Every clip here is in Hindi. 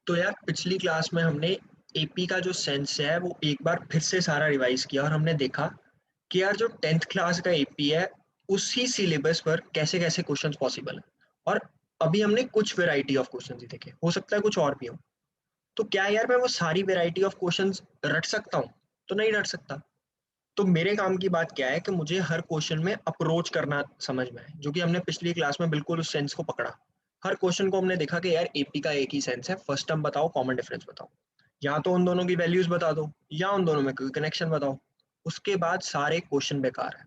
तो यार पिछली क्लास में हमने एपी का जो सेंस है वो एक बार फिर से सारा रिवाइज किया और हमने देखा कि यार जो 10th क्लास का एपी है उसी सिलेबस पर कैसे कैसे क्वेश्चंस पॉसिबल है। और अभी हमने कुछ वैरायटी ऑफ क्वेश्चंस ही देखे, हो सकता है कुछ और भी हो। तो क्या यार मैं वो सारी वैरायटी ऑफ क्वेश्चंस रट सकता हूँ? तो नहीं रट सकता। तो मेरे काम की बात क्या है कि मुझे हर क्वेश्चन में अप्रोच करना समझ में आए, जो कि हमने पिछली क्लास में बिल्कुल उस सेंस को पकड़ा। हर क्वेश्चन को हमने देखा कि यार एपी का एक ही सेंस है, फर्स्ट टर्म बताओ, कॉमन डिफरेंस बताओ, या तो उन दोनों की वैल्यूज बता दो या उन दोनों में कोई कनेक्शन बताओ। उसके बाद सारे क्वेश्चन बेकार है।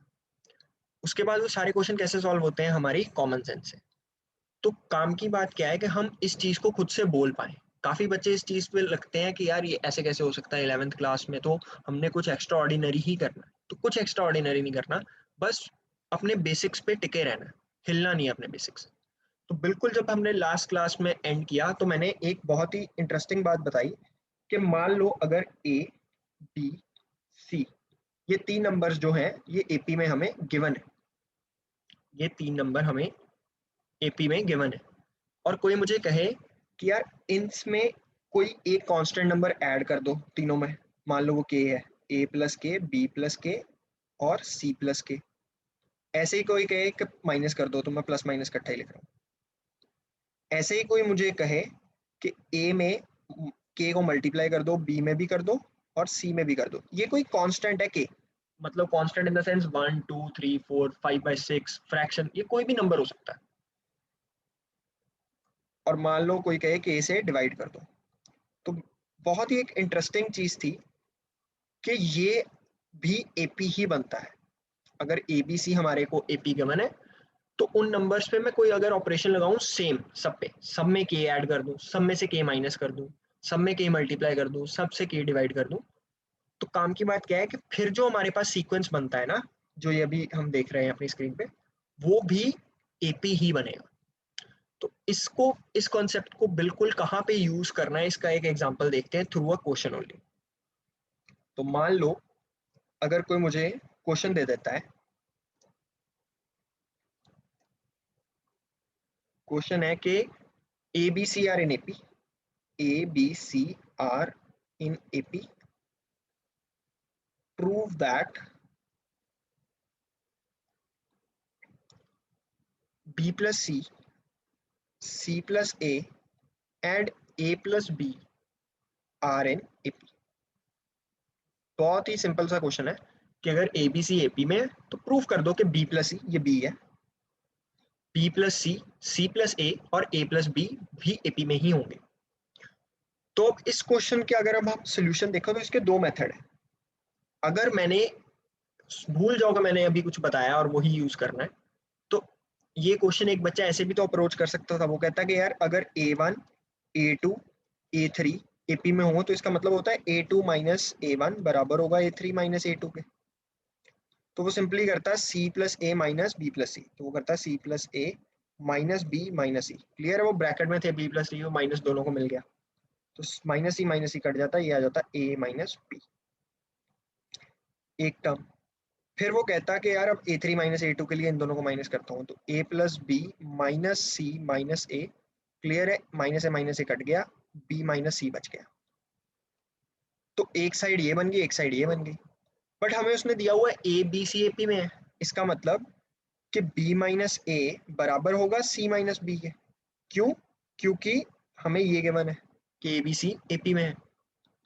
उसके बाद वो सारे क्वेश्चन कैसे सॉल्व होते हैं? हमारी कॉमन सेंस से। तो काम की बात क्या है कि हम इस चीज को खुद से बोल पाए। काफी बच्चे इस चीज पे लगते हैं कि यार ये ऐसे कैसे हो सकता है, 11th क्लास में तो हमने कुछ एक्स्ट्रा ऑर्डिनरी ही करना है। तो कुछ एक्स्ट्रा ऑर्डिनरी नहीं करना, बस अपने बेसिक्स पे टिके रहना है, हिलना नहीं है अपने बेसिक्स। तो बिल्कुल जब हमने लास्ट क्लास में एंड किया तो मैंने एक बहुत ही इंटरेस्टिंग बात बताई कि मान लो अगर ए, बी, सी, ये तीन नंबर्स जो हैं ये एपी में हमें गिवन है। ये तीन नंबर हमें एपी में गिवन है। और कोई मुझे कहे कि यार इनमें कोई एक कांस्टेंट नंबर ऐड कर दो तीनों में। मान लो वो के है, ए प्लस के, बी प्लस के और सी प्लस के। ऐसे ही कोई कहे कि माइनस कर दो, तो मैं प्लस माइनस इकट्ठा ही लिख रहा हूँ। ऐसे ही कोई मुझे कहे कि ए में के को मल्टीप्लाई कर दो, बी में भी कर दो और सी में भी कर दो। ये कोई कांस्टेंट है के, मतलब constant in the sense 1 2 3 4 5/6 fraction, ये कोई भी नंबर हो सकता है। और मान लो कोई कहे कि ए से डिवाइड कर दो। तो बहुत ही एक इंटरेस्टिंग चीज थी कि ये भी एपी ही बनता है। अगर ए बी सी हमारे को एपी गिवन है तो उन नंबर्स पे मैं कोई अगर ऑपरेशन लगाऊं सेम सब पे, सब में के ऐड कर दूं, सब में से के माइनस कर दूं, सब में के मल्टीप्लाई कर दूं, सब से के डिवाइड कर दूं, तो काम की बात क्या है कि फिर जो हमारे पास सीक्वेंस बनता है ना, जो ये अभी हम देख रहे हैं अपनी स्क्रीन पे, वो भी एपी ही बनेगा। तो इसको, इस कॉन्सेप्ट को बिल्कुल कहाँ पे यूज करना है इसका एक एग्जांपल देखते हैं थ्रू अ क्वेश्चन ओनली। तो मान लो अगर कोई मुझे क्वेश्चन दे देता है, क्वेश्चन है कि A B C are in AP, A B C are in AP, prove that b plus c, c plus a and a plus b are in AP। बहुत ही सिंपल सा क्वेश्चन है कि अगर ए बी सी एपी में है तो प्रूफ कर दो कि बी प्लस सी, ये बी है, बी प्लस सी, सी प्लस ए और ए प्लस बी भी एपी में ही होंगे। तो अब इस क्वेश्चन के अगर अब आप सोल्यूशन देखो तो इसके दो मेथड है। अगर मैंने भूल जाओ कि मैंने अभी कुछ बताया और वही यूज करना है, तो ये क्वेश्चन एक बच्चा ऐसे भी तो अप्रोच कर सकता था। वो कहता कि यार अगर A1, A2, A3 एपी में हो तो इसका मतलब होता है A2 माइनस A1 बराबर होगा A3 माइनस A2 के। तो वो सिंपली करता है C प्लस ए माइनस बी प्लस सी, तो वो करता है C प्लस ए माइनस बी माइनस सी। क्लियर है? वो ब्रैकेट में थे बी प्लस सी, वो माइनस दोनों को मिल गया, तो माइनस सी कट जाता है, ये आ जाता है ए माइनस बी, एक टर्म। फिर वो कहता है कि यार अब A3 माइनस A2 के लिए इन दोनों को माइनस करता हूँ, तो A plus B minus C minus A. Clear है? माइनस से कट गया, B माइनस सी बच गया। तो एक साइड ये बन गई, एक साइड ये बन गई। बट हमें उसने दिया हुआ है ए बी सी एपी में है। इसका मतलब कि B माइनस ए बराबर होगा C माइनस बी के। क्यों? क्योंकि हमें ये गिवन है कि ए बी सी एपी में है।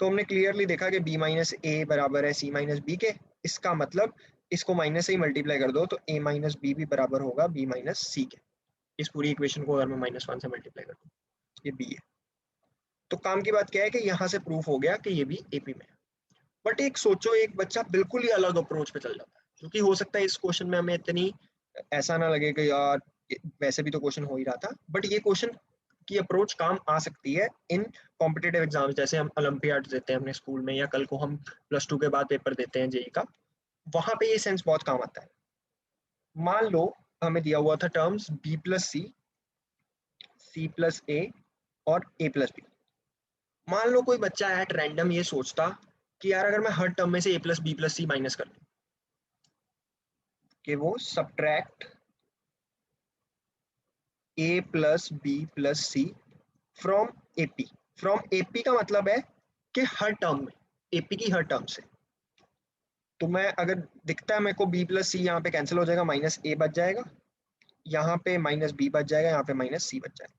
तो हमने क्लियरली देखा कि B माइनस ए बराबर है C माइनस बी के। इसका मतलब इसको माइनस से ही मल्टीप्लाई कर दो तो A माइनस बी भी बराबर होगा B माइनस सी के। इस पूरी इक्वेशन को अगर मैं -1 से मल्टीप्लाई कर दूं, ये B है। तो काम की बात क्या है कि यहाँ से प्रूफ हो गया कि ये भी एपी में है। बट एक सोचो, एक बच्चा बिल्कुल ही अलग अप्रोच पे चल जाता है, क्योंकि हो सकता है इस क्वेश्चन में हमें इतनी ऐसा ना लगे कि यार वैसे भी तो क्वेश्चन हो ही रहा था, बट ये क्वेश्चन की अप्रोच काम आ सकती है इन कॉम्पिटेटिव एग्जाम्स। जैसे हम ओलंपियाड देते हैं अपने स्कूल में, या कल को हम +2 के बाद पेपर देते हैं जेई का, वहां पे ये सेंस बहुत काम आता है। मान लो हमें दिया हुआ था टर्म्स बी प्लस सी, सी प्लस ए और ए प्लस बी। मान लो कोई बच्चा एट रैंडम ये सोचता कि यार अगर मैं हर टर्म में से A plus B plus C minus कर दूं, कि वो subtract A plus B plus C from AP. From AP का मतलब है कि हर टर्म में, एपी की हर टर्म से। तो मैं अगर दिखता है मेरे को बी प्लस सी, यहाँ पे कैंसिल हो जाएगा, माइनस ए बच जाएगा, यहाँ पे माइनस बी बच जाएगा, यहाँ पे माइनस सी बच जाएगा।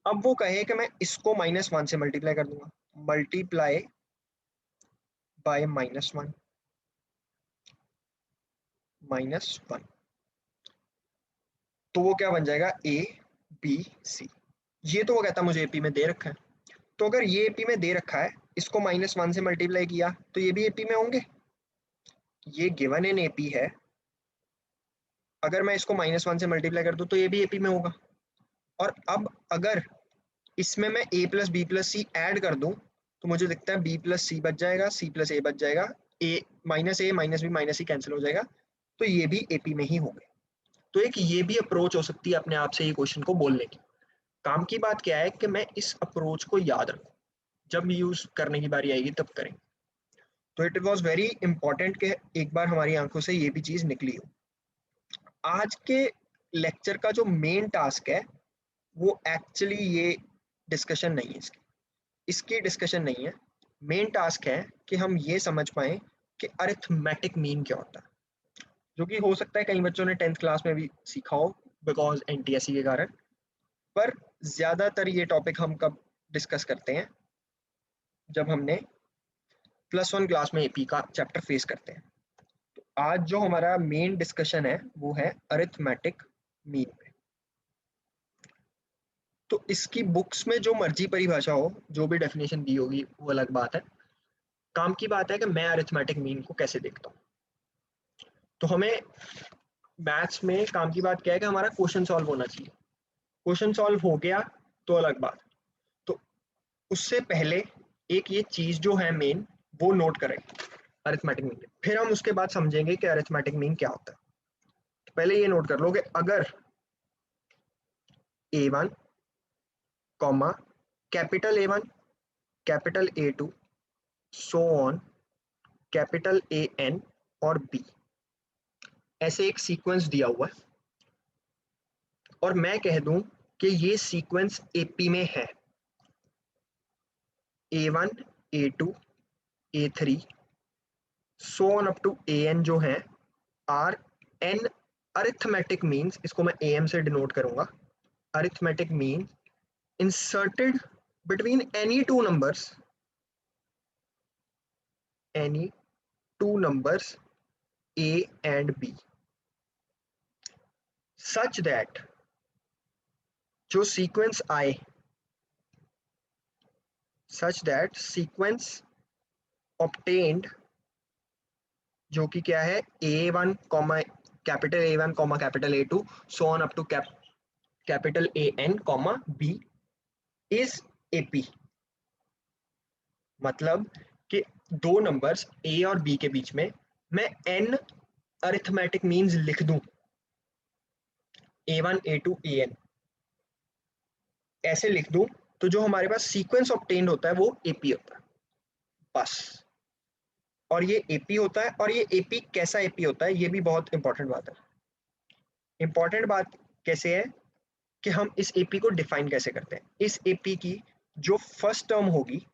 अब वो कहे कि मैं इसको -1 से मल्टीप्लाई कर दूंगा, मल्टीप्लाई बाय -1, -1, तो वो क्या बन जाएगा, ए बी सी। ये तो वो कहता है मुझे एपी में दे रखा है, तो अगर ये एपी में दे रखा है, इसको -1 से मल्टीप्लाई किया तो ये भी एपी में होंगे, ये गिवन इन एपी है, अगर मैं इसको -1 से मल्टीप्लाई कर दूं तो ये भी एपी में होगा। और अब अगर इसमें मैं a plus B plus C add कर दूं तो मुझे दिखता है b प्लस सी बच जाएगा, c प्लस ए बच जाएगा, a minus B minus C cancel हो जाएगा, तो ये भी एपी में ही होंगे। तो एक ये भी अप्रोच हो सकती है अपने आप से ये क्वेश्चन को बोलने की। काम की बात क्या है कि मैं इस अप्रोच को याद रखूं, जब यूज करने की बारी आएगी तब करें। तो इट वॉज वेरी इंपॉर्टेंट कि एक बार हमारी आंखों से ये भी चीज निकली हो। आज के लेक्चर का जो मेन टास्क है वो एक्चुअली ये डिस्कशन नहीं है, इसकी इसकी डिस्कशन नहीं है। मेन टास्क है कि हम ये समझ पाए कि अरिथमेटिक मीन क्या होता है, जो कि हो सकता है कई बच्चों ने 10th क्लास में भी सीखा हो बिकॉज एनटीएससी के कारण। पर ज्यादातर ये टॉपिक हम कब डिस्कस करते हैं, जब हमने +1 क्लास में एपी का चैप्टर फेस करते हैं। तो आज जो हमारा मेन डिस्कशन है वो है अरिथमेटिक मीन पे। तो इसकी बुक्स में जो मर्जी परिभाषा हो, जो भी डेफिनेशन दी होगी वो अलग बात है। काम की बात है कि मैं अरिथमेटिक मीन को कैसे देखता हूँ। तो हमें मैथ्स में काम की बात क्या है कि हमारा क्वेश्चन सॉल्व होना चाहिए। क्वेश्चन सॉल्व हो गया तो अलग बात। तो उससे पहले एक ये चीज जो है मेन, वो नोट करें अरिथमेटिक मीन। फिर हम उसके बाद समझेंगे कि अरिथमेटिक मीन क्या होता है। तो पहले ये नोट कर लो कि अगर A1 comma capital A1 capital A2 so on capital AN और B, ऐसे एक सीक्वेंस दिया हुआ है और मैं कह दूं कि ये सीक्वेंस एपी में है, A1 A2 A3 so on up to AN जो है आर एन अरिथमेटिक मीन्स, इसको मैं AM से डिनोट करूंगा, arithmetic mean inserted between any two numbers A and B such that जो सीक्वेंस आए, सच दैट सीक्वेंस ऑब्टेन्ड, जो कि क्या है A1 comma capital A1 comma capital A2 so on up to capital AN comma B is AP। मतलब कि दो नंबर्स A और B के बीच में मैं n अरिथमेटिक मीन्स लिख दूं, A1 A2 AN ऐसे लिख दूं, तो जो हमारे पास सीक्वेंस ऑब्टेन्ड होता है वो AP होता है बस। और ये एपी होता है, और ये एपी कैसा एपी होता है ये भी बहुत इंपॉर्टेंट बात है। इंपॉर्टेंट बात कैसे है कि हम इस एपी को डिफाइन कैसे करते हैं। इस एपी की जो फर्स्ट टर्म होगी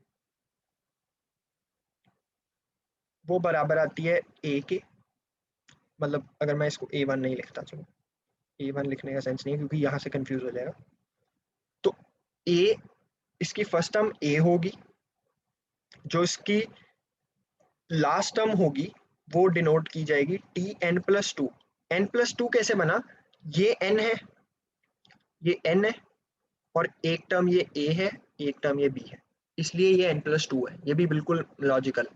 वो बराबर आती है ए के, मतलब अगर मैं इसको A1 नहीं लिखता, चलो A1 लिखने का सेंस नहीं है क्योंकि यहां से कंफ्यूज हो जाएगा। तो ए, इसकी फर्स्ट टर्म ए होगी, जो इसकी लास्ट टर्म होगी वो डिनोट की जाएगी Tn+2। n+2 कैसे बना, ये n है, ये n है, और एक टर्म ये a है, एक टर्म ये b है, इसलिए ये n+2 है। ये भी बिल्कुल लॉजिकल।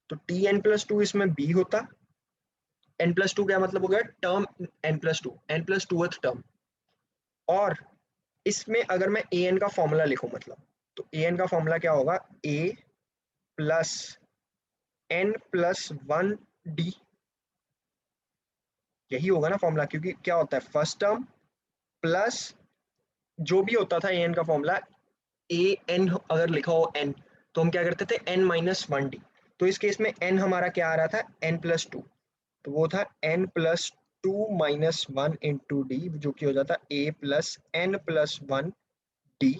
तो Tn+2 इसमें b होता, n+2 क्या मतलब हो गया, टर्म n+2, n+2th टर्म। और इसमें अगर मैं an का फॉर्मूला लिखूं, मतलब तो an का फॉर्मूला क्या होगा, a प्लस n+1d, यही होगा ना फॉर्मूला, क्योंकि क्या होता है फर्स्ट टर्म प्लस जो भी होता था an का फॉर्मूला, ए एन अगर लिखा हो n, तो हम क्या करते थे n-1d। तो इस केस में n हमारा क्या आ रहा था, n+2, तो वो था n+2 - 1 इंटू डी, जो कि हो जाता a + n+1d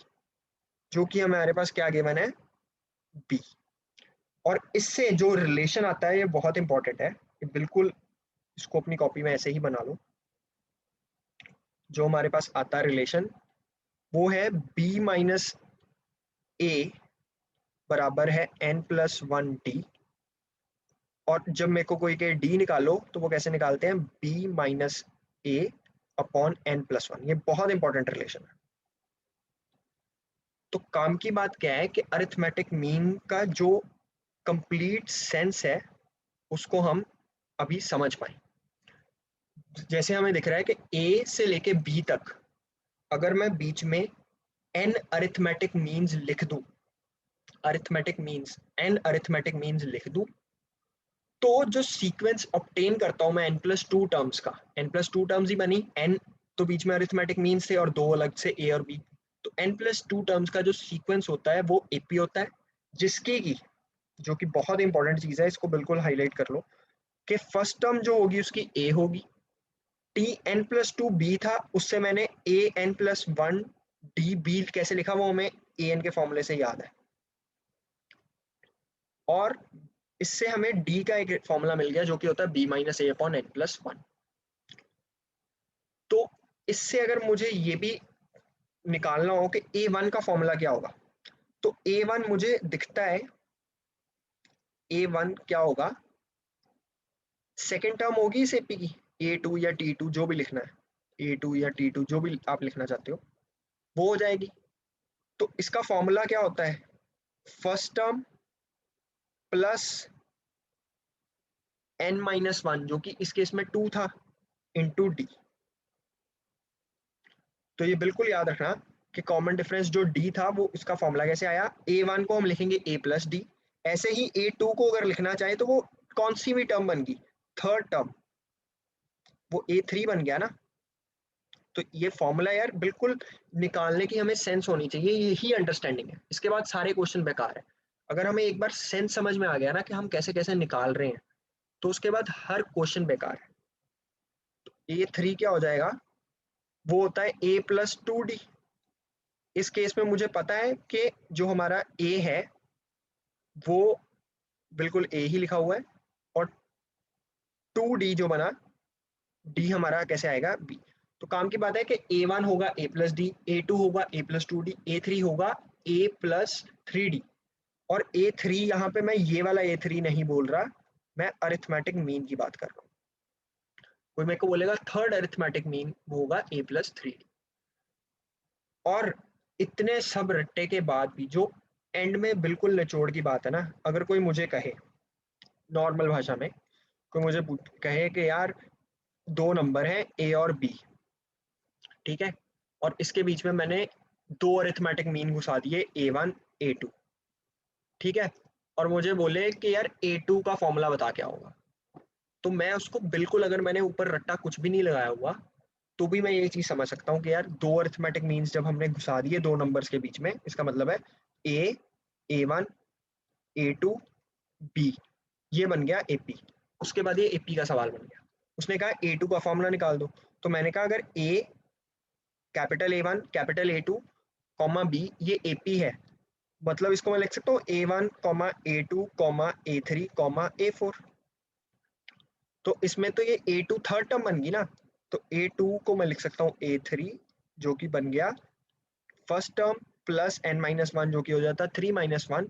जो कि हमारे पास क्या गिवन है, बी। और इससे जो रिलेशन आता है ये बहुत इंपॉर्टेंट है, ये बिल्कुल इसको अपनी कॉपी में ऐसे ही बना लो। जो हमारे पास आता है रिलेशन वो है बी माइनस ए बराबर है n+1 d। और जब मेरे को कोई के डी निकालो तो वो कैसे निकालते हैं, B minus A upon n+1। ये बहुत इंपॉर्टेंट रिलेशन है। तो काम की बात क्या है कि अरिथमेटिक मीन का जो कंप्लीट सेंस है उसको हम अभी समझ पाए। जैसे हमें दिख रहा है कि ए से लेके बी तक अगर मैं बीच में एन अरिथमेटिक मीन्स लिख दूं, arithmetic means N arithmetic means लिख दूं, तो जो सीक्वेंस ऑब्टेन करता हूं मैं n+2 टर्म्स का, n+2 टर्म्स ही बनी, n तो बीच में अरिथमेटिक मीन्स थे और दो अलग से a और b, तो n+2 टर्म्स का जो सीक्वेंस होता है वो एपी होता है, जिसकी की जो कि बहुत इंपॉर्टेंट चीज है, इसको बिल्कुल हाईलाइट कर लो कि फर्स्ट टर्म जो होगी उसकी a होगी, टी n+2 b था उससे मैंने an+1 डी बी कैसे लिखा वो हमें an के फॉर्मूले से याद है, और इससे हमें d का एक फॉर्मूला मिल गया जो कि होता है b-a/n+1। तो इससे अगर मुझे ये भी निकालना हो कि a1 का फॉर्मूला क्या होगा, तो a1 मुझे दिखता है, a1 क्या होगा, सेकेंड टर्म होगी इस एपी की, a2 या t2 जो भी लिखना है, a2 या t2 जो भी आप लिखना चाहते हो वो हो जाएगी। तो इसका फॉर्मूला क्या होता है, फर्स्ट टर्म प्लस n-1 जो कि इस केस में 2 था इंटू डी। तो ये बिल्कुल याद रखना कि कॉमन डिफरेंस जो d था वो इसका फॉर्मूला कैसे आया, a1 को हम लिखेंगे a+d, ऐसे ही a2 को अगर लिखना चाहे तो वो कौन सी भी टर्म बन गई, थर्ड टर्म, वो a3 बन गया ना। तो ये फॉर्मूला यार बिल्कुल निकालने की हमें सेंस होनी चाहिए, यही अंडरस्टैंडिंग है, इसके बाद सारे क्वेश्चन बेकार है। अगर हमें एक बार सेंस समझ में आ गया ना कि हम कैसे कैसे निकाल रहे हैं तो उसके बाद हर क्वेश्चन बेकार है। a3 क्या हो जाएगा, वो होता है a+2d। इस केस में मुझे पता है कि जो हमारा a है वो बिल्कुल a ही लिखा हुआ है, और 2d जो बना, d हमारा कैसे आएगा b। तो काम की बात है कि a1 होगा a+d, a2 होगा a+2d, a3 होगा a+3d। और a3 यहाँ पे मैं ये वाला a3 नहीं बोल रहा, मैं अरिथमेटिक मीन की बात कर रहा हूँ। कोई मेरे को बोलेगा थर्ड अरिथमेटिक मीन वो होगा a+3d। और इतने सब रट्टे के बाद भी जो एंड में बिल्कुल निचोड़ की बात है ना, अगर कोई मुझे कहे नॉर्मल भाषा में, कोई मुझे कहे कि यार दो नंबर हैं ए और बी, ठीक है, और इसके बीच में मैंने दो अरिथमेटिक मीन घुसा दिए a1 a2, ठीक है, और मुझे बोले कि यार a2 का फॉर्मूला बता क्या होगा, तो मैं उसको बिल्कुल, अगर मैंने ऊपर रट्टा कुछ भी नहीं लगाया हुआ तो भी मैं ये चीज समझ सकता हूँ कि यार दो अरिथमेटिक मीन्स जब हमने घुसा दिए दो नंबर्स के बीच में, इसका मतलब है ए, a1 a2 b, ये बन गया एपी। उसके बाद ये एपी का सवाल बन गया, उसने कहा A2 का फॉर्मूला निकाल दो, तो मैंने कहा अगर A capital A1 capital A2 comma B ये AP है, मतलब इसको मैं लिख सकता हूँ A1 comma A2 comma A3 comma A4। तो इसमें तो ये A2 थर्ड टर्म बन गई ना, तो A2 को मैं लिख सकता हूँ A3 जो कि बन गया फर्स्ट टर्म प्लस n-1 जो कि हो जाता है 3-1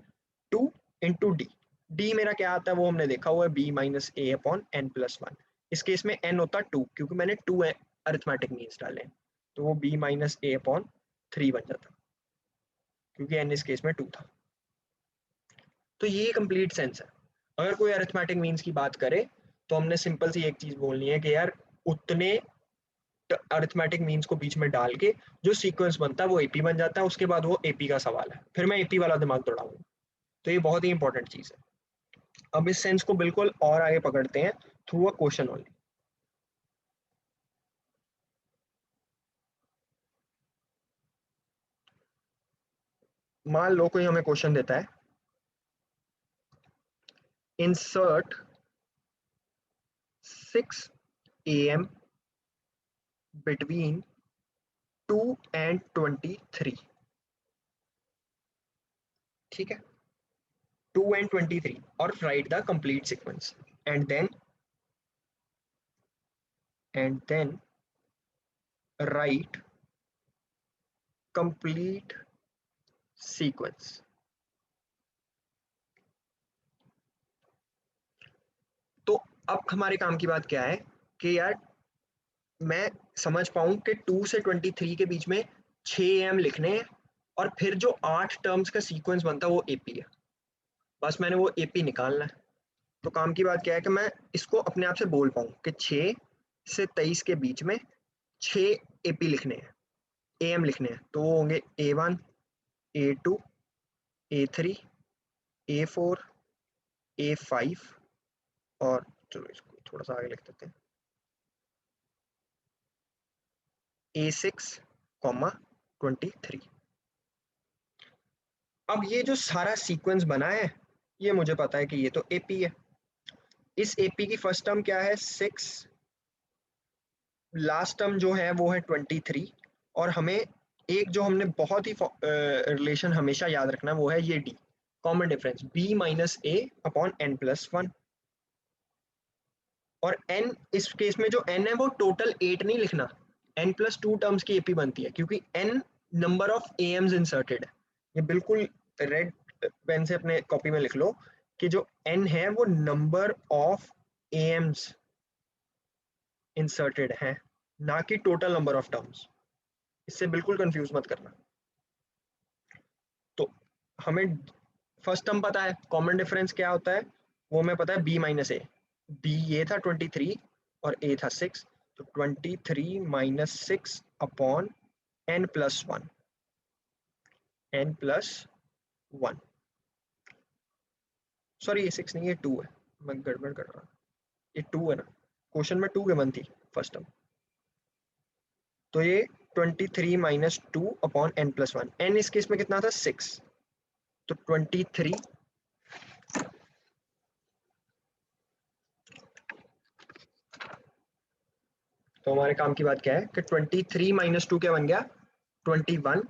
2 इंटू डी। डी मेरा क्या आता है वो हमने देखा हुआ है b-a/n+1। इस केस में n होता है 2 क्योंकि मैंने 2 अरिथमेटिक मीन्स डाले हैं, तो वो b-a/3 बन जाता क्योंकि n इस केस में 2 था। तो ये कंप्लीट सेंस है। अगर कोई अरिथमेटिक मीन्स की बात करे तो हमने सिंपल सी एक चीज बोलनी है कि यार उतने अरिथमेटिक मीन्स को बीच में डाल के जो सीक्वेंस बनता है वो एपी बन जाता है, उसके बाद वो एपी का सवाल है, फिर मैं एपी वाला दिमाग दौड़ाऊंगा। तो ये बहुत ही इंपॉर्टेंट चीज है। अब इस सेंस को बिल्कुल और आगे पकड़ते हैं थ्रू अ क्वेश्चन ओनली। मान लो कोई हमें क्वेश्चन देता है, इंसर्ट 6 AM बिटवीन 2 and 23, ठीक है, 2 and 23, और write the complete sequence, and then write complete sequence. तो अब हमारे काम की बात क्या है कि यार मैं समझ पाऊं कि 2 से 23 के बीच में 6 एम लिखने हैं, और फिर जो 8 टर्म्स का सीक्वेंस बनता है वो एपी है। बस मैंने वो एपी निकालना है। तो काम की बात क्या है कि मैं इसको अपने आप से बोल पाऊं कि 6 से 23 के बीच में 6 एपी लिखने हैं, एम लिखने हैं। तो वो होंगे A1, A2, A3, A4, A5, और चलो इसको थोड़ा सा आगे लिख देते हैं, A6, 23। अब ये जो सारा सीक्वेंस बना है, ये मुझे पता है कि ये तो एपी है। इस एपी की फर्स्ट टर्म क्या है 6, लास्ट टर्म जो है वो है 23, और हमें एक जो हमने बहुत ही रिलेशन हमेशा याद रखना वो है ये D, common difference B minus A upon N plus one. और एन, इस केस में जो एन है वो टोटल 8 नहीं लिखना, एन प्लस टू टर्म्स की एपी बनती है, क्योंकि N number of A Ms inserted है। ये बिल्कुल रेड पेन से अपने कॉपी में लिख लो कि जो एन है वो number of A Ms inserted है, ना कि टोटल नंबर ऑफ टर्म्स। इससे बिल्कुल कंफ्यूज मत करना। तो हमें फर्स्ट टर्म पता है, कॉमन डिफरेंस क्या होता है वो हमें पता है, बी माइनस ए। बी ये था 23 और ए था 6, तो 23 minus 6 upon N plus one, N plus one. Sorry ये 6 नहीं, ये 2 है, मैं गड़बड़ कर रहा हूँ। ये 2 है ना, क्वेश्चन में 2 गिवन थी फर्स्ट टर्म। तो ये 23 minus 2 upon N plus one, N इस केस में कितना था 6, तो 23। तो हमारे काम की बात क्या है कि 23 माइनस टू क्या बन गया 21,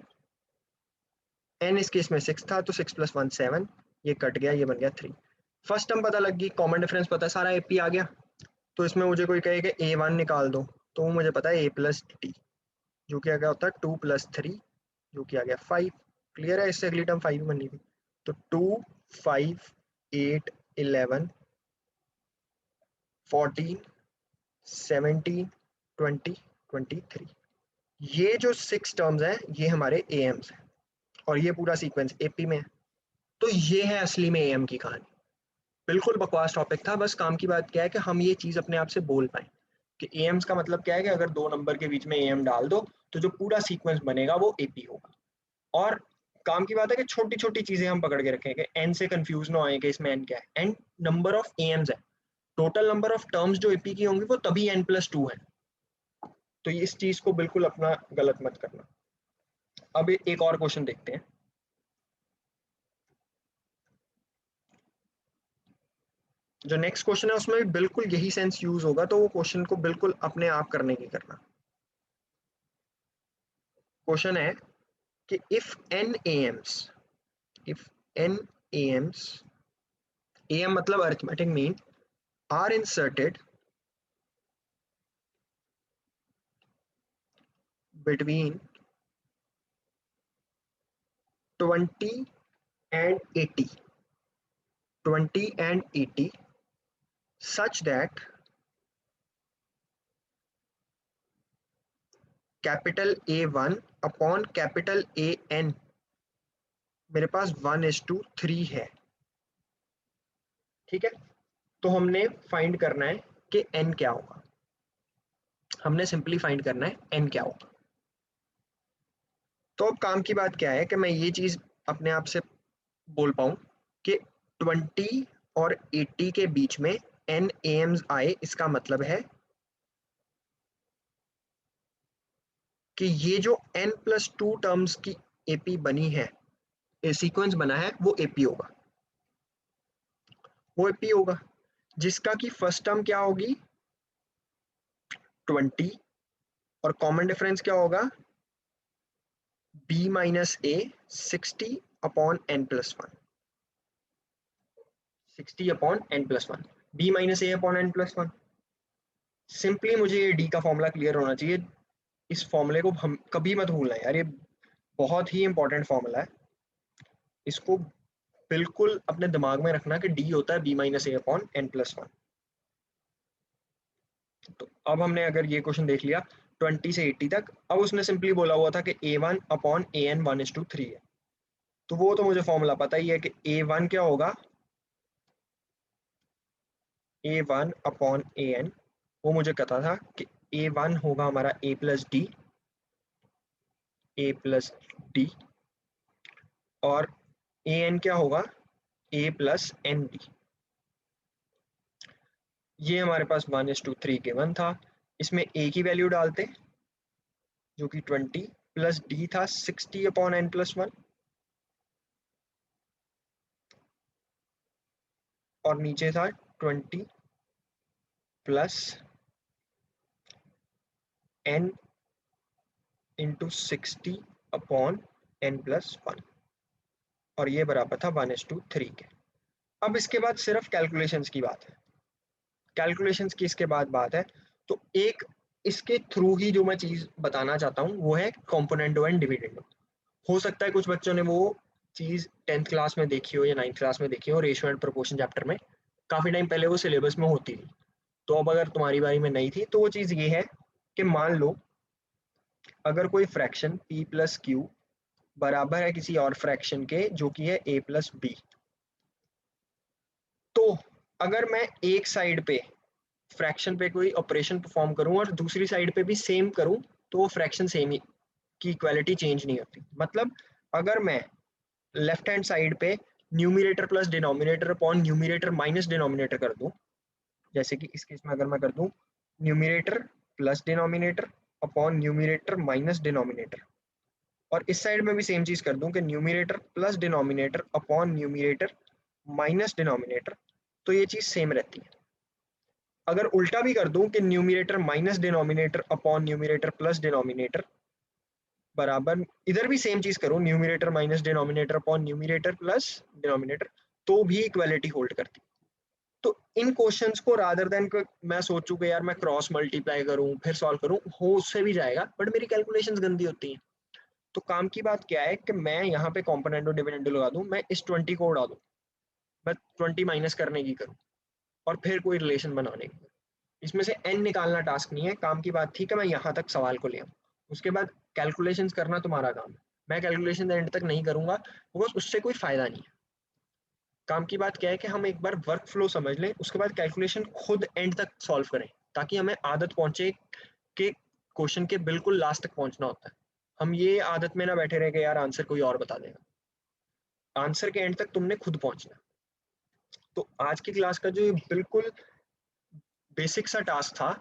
एन इस केस में 6 था तो 6 प्लस वन 7, ये कट गया, ये बन गया 3। फर्स्ट टर्म पता लग गई, कॉमन डिफरेंस पता है, सारा एपी आ गया। तो इसमें मुझे कोई कहे कि A1 निकाल दो, तो वो मुझे पता है A प्लस टी, जो कि आ गया होता है 2 प्लस 3, जो कि आ गया 5। क्लियर है, इससे अगली टर्म 5 बननी थी। तो 2, 5, 8, 11, 14, 17, 20, 23, ये जो 6 टर्म्स हैं ये हमारे ए एम्स हैं, और ये पूरा सीक्वेंस एपी में है। तो ये है असली में एएम की कहानी। बिल्कुल बकवास टॉपिक था, बस काम की बात क्या है कि हम ये चीज अपने आप से बोल पाए कि एएम्स का मतलब क्या है, कि अगर दो नंबर के बीच में एएम डाल दो तो जो पूरा सीक्वेंस बनेगा वो एपी होगा। और काम की बात है कि छोटी छोटी चीजें हम पकड़ के रखें कि एन से कंफ्यूज ना होए कि इसमें एन क्या है। एन नंबर ऑफ एएम्स है, टोटल नंबर ऑफ टर्म्स जो एपी की होंगी वो तभी एन प्लस टू है। तो इस चीज को बिल्कुल अपना गलत मत करना। अब एक और क्वेश्चन देखते हैं। जो नेक्स्ट क्वेश्चन है उसमें भी बिल्कुल यही सेंस यूज होगा, तो वो क्वेश्चन को बिल्कुल अपने आप करने की करना। क्वेश्चन है कि इफ एन एम्स, एम मतलब arithmetic mean, are inserted between 20 and 80, 20 and 80, such that capital A1 upon capital AN मेरे पास 1:3 है। ठीक है, तो हमने फाइंड करना है कि n क्या होगा। हमने सिंपली फाइंड करना है n क्या होगा। तो अब काम की बात क्या है कि मैं ये चीज अपने आप से बोल पाऊं कि 20 और 80 के बीच में n एम्स आए, इसका मतलब है कि ये जो n प्लस टू टर्म्स की एपी बनी है, सीक्वेंस बना है, वो एपी होगा। वो एपी होगा जिसका कि फर्स्ट टर्म क्या होगी 20, और कॉमन डिफरेंस क्या होगा b minus A 60 upon N plus one, 60 upon N plus one, B minus A upon N plus one. Simply मुझे ये डी का फॉर्मूला क्लियर होना चाहिए। इस फॉर्मूले को हम कभी मत भूलना यार, ये बहुत ही इंपॉर्टेंट फॉर्मूला है। इसको बिल्कुल अपने दिमाग में रखना कि डी होता है B minus A upon N plus one. तो अब हमने अगर ये क्वेश्चन देख लिया 20 से 80 तक, अब उसने सिंपली बोला हुआ था कि ए वन अपॉन ए एन 1:3 है। तो वो तो मुझे फॉर्मूला पता ही है कि ए वन क्या होगा, ए वन अपॉन ए एन, वो मुझे पता था कि ए वन होगा हमारा ए प्लस डी, ए प्लस डी, और ए एन क्या होगा, ए प्लस एन डी। ये हमारे पास 1:3 गिवन था। इसमें ए की वैल्यू डालते जो कि 20, प्लस डी था 60 अपॉन एन प्लस वन, और नीचे था 20 plus N into 60 upon N plus one, और ये बराबर था 1:3 के। अब इसके बाद सिर्फ कैलकुलेशंस की बात है, कैलकुलेशंस की इसके बाद बात है। तो एक इसके थ्रू ही जो मैं चीज बताना चाहता हूँ वो है कॉम्पोनेंटो एंड डिविडेंडो। हो सकता है कुछ बच्चों ने वो चीज 10th क्लास में देखी हो या 9th क्लास में देखी हो, रेशियो एंड प्रोपोर्शन चैप्टर में काफी टाइम पहले वो सिलेबस में होती थी। तो अब अगर तुम्हारी बारी में नहीं थी तो वो चीज ये है कि मान लो अगर कोई फ्रैक्शन p प्लस क्यू बराबर है किसी और फ्रैक्शन के जो कि है a प्लस बी, तो अगर मैं एक साइड पे फ्रैक्शन पे कोई ऑपरेशन परफॉर्म करूं और दूसरी साइड पे भी सेम करूं, तो वो फ्रैक्शन सेम ही की इक्वालिटी चेंज नहीं होती। मतलब अगर मैं लेफ्ट हैंड साइड पे numerator plus denominator upon numerator minus denominator कर दूं, जैसे कि इस केस में अगर मैं कर दूं numerator plus denominator upon numerator minus denominator, और इस साइड में भी सेम चीज कर दूं कि numerator plus denominator upon numerator minus denominator, तो ये चीज सेम रहती है। अगर उल्टा भी कर दूं कि numerator minus denominator upon numerator plus denominator बराबर, इधर भी सेम चीज करूं numerator minus denominator upon numerator plus denominator, तो भी इक्वालिटी होल्ड करती। तो इन क्वेश्चंस को रादर देन मैं सोचूं कि यार मैं क्रॉस मल्टीप्लाई करूं फिर सॉल्व करूं, हो उससे भी जाएगा बट मेरी कैलकुलेशंस गंदी होती हैं। तो काम की बात क्या है कि मैं यहाँ पे कॉम्पोनेंट और डिविडेंड लगा दूं, मैं इस 20 को उड़ा दूं, मैं 20 माइनस करने की करूं और फिर कोई रिलेशन बनाने की। इसमें से n निकालना टास्क नहीं है, काम की बात थी कि मैं यहाँ तक सवाल को ले आऊँ। उसके बाद कैलकुलेशंस करना तुम्हारा काम है, मैं कैलकुलेशन एंड तक नहीं करूंगा बिकॉज उससे कोई फायदा नहीं है। काम की बात क्या है कि हम एक बार वर्क फ्लो समझ लें, उसके बाद कैलकुलेशन खुद एंड तक सॉल्व करें, ताकि हमें आदत पहुंचे कि क्वेश्चन के बिल्कुल लास्ट तक पहुंचना होता है। हम ये आदत में ना बैठे रहे कि यार आंसर कोई और बता देगा, आंसर के एंड तक तुमने खुद पहुंचना। तो आज की क्लास का जो ये बिल्कुल बेसिक सा टास्क था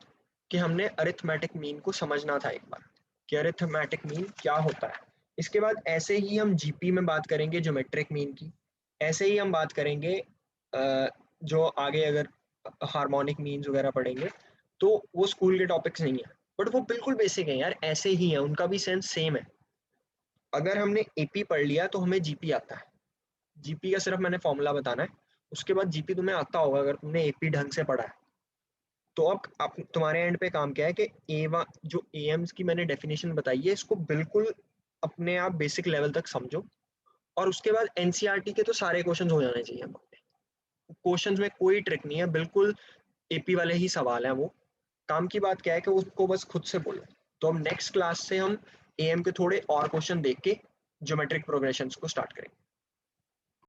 कि हमने अरिथमेटिक मीन को समझना था एक बार, कि अरिथमेटिक मीन क्या होता है। इसके बाद ऐसे ही हम जीपी में बात करेंगे ज्योमेट्रिक मीन की, ऐसे ही हम बात करेंगे जो आगे अगर हार्मोनिक मीन्स वगैरह पढ़ेंगे तो वो स्कूल के टॉपिक्स नहीं है बट वो बिल्कुल बेसिक है यार, ऐसे ही है, उनका भी सेंस सेम है। अगर हमने एपी पढ़ लिया तो हमें जीपी आता है, जीपी का सिर्फ मैंने फॉर्मूला बताना है, उसके बाद जीपी तुम्हें आता होगा अगर तुमने एपी ढंग से पढ़ा है। तो अब आप तुम्हारे एंड पे काम क्या है कि ए जो एम्स की मैंने डेफिनेशन बताई है इसको बिल्कुल अपने आप बेसिक लेवल तक समझो, और उसके बाद एनसीईआरटी के तो सारे क्वेश्चंस हो जाने चाहिए। क्वेश्चंस में कोई ट्रिक नहीं है, बिल्कुल एपी वाले ही सवाल है वो। काम की बात क्या है कि उसको बस खुद से बोलो। तो हम नेक्स्ट क्लास से हम एएम के थोड़े और क्वेश्चन देख के ज्योमेट्रिक प्रोग्रेशंस को स्टार्ट करेंगे।